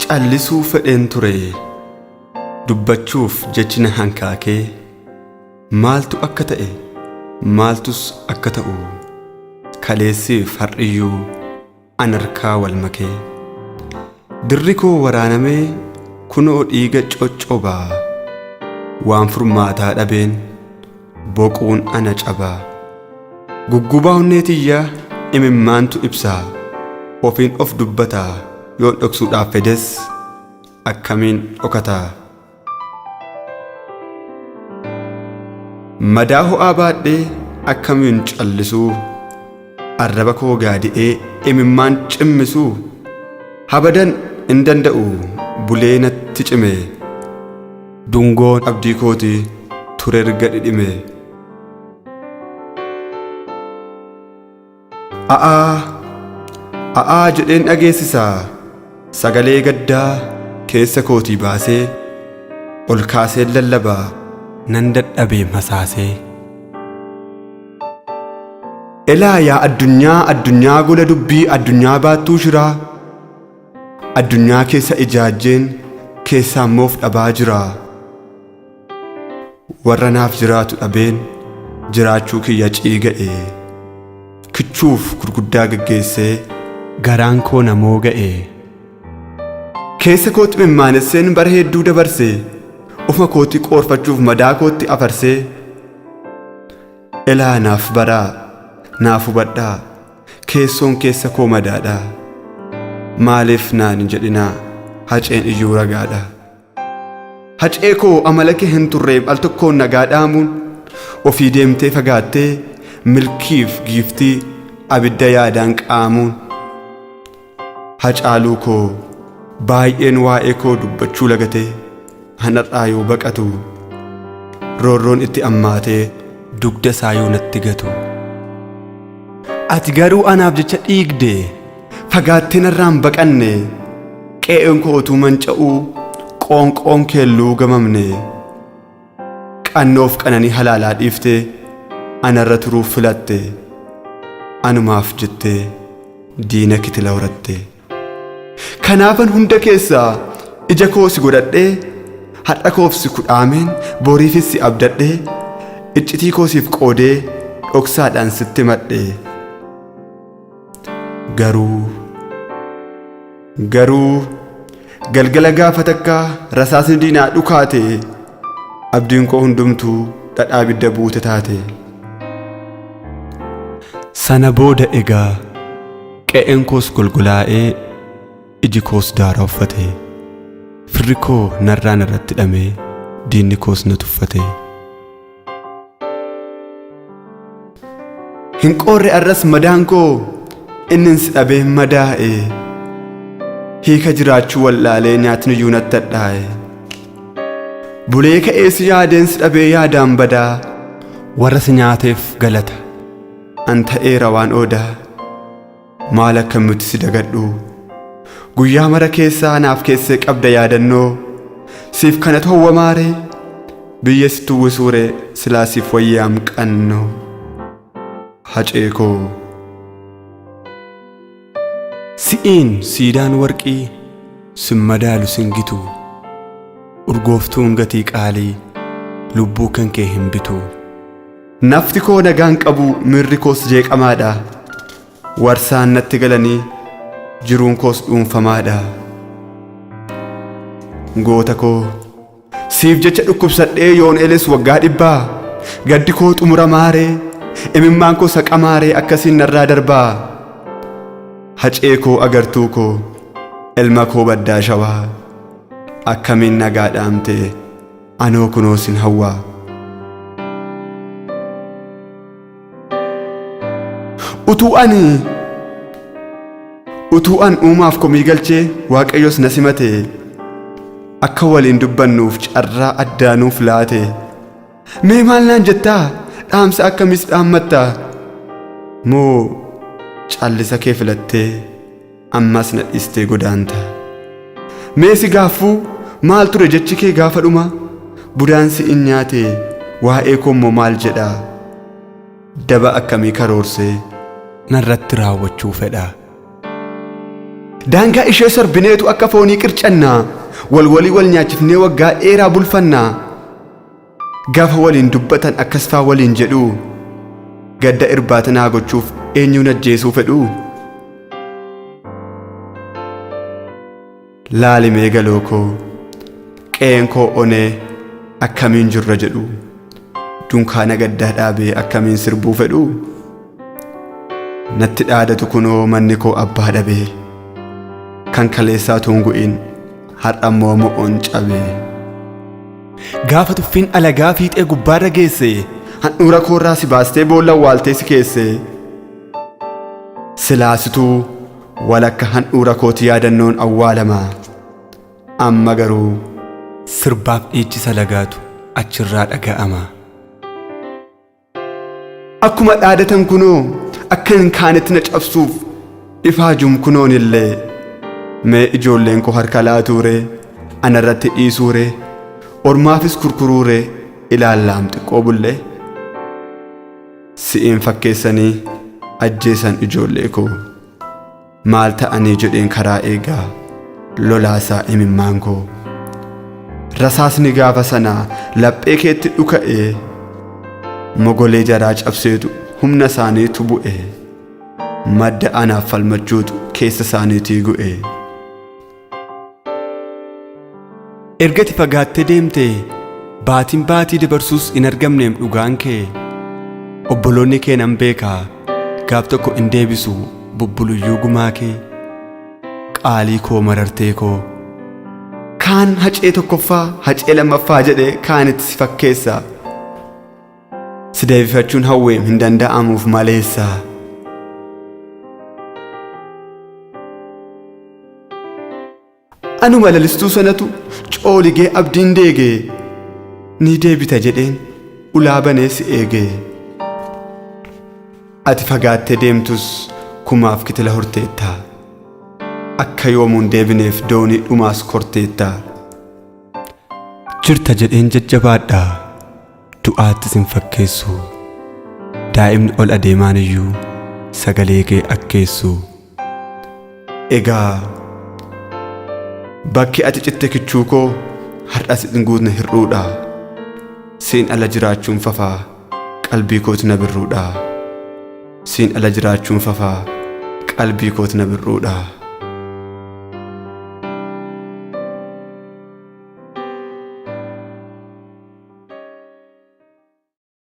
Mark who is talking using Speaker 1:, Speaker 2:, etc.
Speaker 1: callisuu fedheen ture dubbachuuf jechi na hankaakee maaltu akka ta'e maaltus akka ta'u kaleessiif har'iyyuu an harkaa wal makee dirri koo waraanamee kunoo dhiiga coccobaa waan furmaataa dhabeen boquun ana cabaa guggubaa hunneetiyyaa imimmaantu ibsaa ofiin of dubbataa yoon dhoksuudhaaf fedes akkamiin dhokataa madaa ho'aa baadhee akkamiin callisuu arraba koo gaadi'ee imimmaan cimmisuu habadan hin danda'u bulee natti cime dungoon abdii kooti ture erga dhidhime a'aa jedheen dhageessisaa sagalee gaddaa keessa kootii baasee ol kaasee lallabaa nan dadhabee masaasee elaa yaa addunyaa gola dubbii addunyaa baattuu shiraa addunyaa keessa ijaajjeen keessaa moof dhabaa jiraa warra naaf jiraatu dhabeen jiraachuu kiyya ciiga'e kichuuf gurguddaa geggeessee garaan koo namoo ga'e keessa kootti mimmaanesseen bara hedduu dabarse ofuma kootti qoorfachuuf madaa kootti afarsee elaa naaf baraa naaf hubadhaa keessoon keessa koo madaadhaa maaliif naan hin jedhinaa haceen iyyuu ragaadha hacee koo amala kee hin turreef al tokkoon nagaa dhaamuun ofii deemtee fagaattee milkiif giiftii abidda yaadaan qaamuun Hacaaluu koo baay'een waa'ee koo dubbachuu lagatee hanarraa yoo baqatu roorroon itti ammaatee dugda isaa yoo natti gatu ati garuu anaaf jecha dhiigde fagaattee narraan baqanne qe'een koo utuu manca'uu qoonqoon keelluu gamamne qannoof qananii halaalaa dhiiftee anarra turuuf filatte anumaaf jettee diina kitila horatte kanaafan hunda keessaa ija koo si godhadhee hadha koof si kudhaameen boriifis si abdadhee iccitii koo siif qoodee dhoksaadhaan sitti madhee garuu galgala gaafa takkaa rasaasni diinaa dhukaate abdiin koo hundumtuu dhadhaa ibidda buute taate sana booda egaa qe'een koos golgolaa'ee iji koos daara uffate firri koo narraan irratti hidhamee diinni koos na tuffate hin qoorre arras madaan koo innin si dhabee madaa'e hiika jiraachuu wallaalee nyaatni iyyuu natti hadhaa'e bulee ka'ee si yaadeen si dhabee yaadaan badaa warra si nyaateef galata an ta'eera waan oodaa maal akkamitti si dagadhu guyyaa mara keessaa naaf keessee qabda yaadannoo siif kanatu hawwamaaree biyya si tuwwisuure silaa siif wayyaam qannoo hacee koo si'iin siidaan warqii sin madaalu singitu urgooftuun gatii qaalii lubbuu kan kee hin bitu nafti koo nagaan qabu mirri koos jeeqamaadha warsaan natti galanii jiruun koos dhuunfamaadha goota koo siif jecha dhukkubsadhee yoon eles waggaa 100 gaddi koo xumuramaaree imimmaan koo saqamaaree akkasiin narraa darbaa hacee koo agartuu koo ilma koo baddaa shawaa akkamiin nagaa dhaamtee anoo kunoo sin hawwaa utuu an uumaaf komii galchee waaqayyos na simate akka waliin dubbannuuf carraa addaanuuf laate mee maal naan jettaa dhaamsa akkamiis dhaammattaa moo callisa kee filattee ammas na dhiistee godaanta mee si gaaffuu maal ture jechi kee gaafa dhuma budaansi in nyaate waa'ee koommoo maal jedhaa daba akkamii karoorsee narratti raawwachuu fedha daangaa ishee sarbineetu akka foonii qircannaa walii wal nyaachifnee waggaa dheeraa bulfannaa gaafa waliin dubbatan akkas faa waliin jedhu gadda irbaata naa gochuuf eenyuun ajjeesuu fedhu laalimee galoo koo qe'een koo onee akkamiin jirra jedhu dunkaana gaddaa dhaabee akkamiin sirbuu fedhu natti dhaadatu kunoo manni koo abbaa dhabee kan kaleessaa tungu'in har'ammoo mo'oon cabee gaafa tuffiin alagaa fiixee gubbaarra geesse handhuura koorraa si baastee boolla waaltee si keesse silaasituu walakka handhuura kooti yaadannoon awwaalamaa amma garuu sirbaaf dhiichisa lagaatu achirraa dhaga'ama akkuma dhaadatan kunoo akka hin kaanetti na cabsuuf ifaajum kunoon illee mee ijoolleen koo harka laatuure anarratti dhiisuure ormaafis kurkuruure ilaallaam xiqqoo bullee si'iin fakkeessanii ajjeesan ijoollee koo maal ta'anii jedheen karaa eegaa lolaasaa imimmaan koo rasaasni gaafa sanaa laphee keetti dhuka'ee mogolee jaraa cabseetu humna isaaniitu bu'e madda anaaf falmachuutu keessa isaaniitii gu'e ergati fagaattee deemte baatiin baatii dabarsuus hin argamneem dhugaan kee obboloonni kee nan beekaa gaaf tokko hin deebisu bubbuluyyuu gumaa kee qaalii koo marartee koo kaan hacee tokkoffaa hacee lammaffaa jedhee kaanitti si fakkeessa si deebifachuun hawweem hin danda'amuuf maleessa anuma lalistuu sanatu cooligee abdiin deegee ni deebita jedheen ulaa banee si eegee ati fagaattee deemtus kumaaf kitila horteettaa akka yoomuun deebineef doonii dhumaas korteettaa jirta jedheen jajjabaadhaa du'aattis hin fakkeessu daa'imni ol adeemaan iyyuu sagalee kee akkeessu egaa bakki ati citte kichuu koo har'as hin guutne hir'uudha siin ala jiraachuun fafaa qalbii kooti na birruudha siin ala jiraachuun fafaa qalbii kooti na birruudha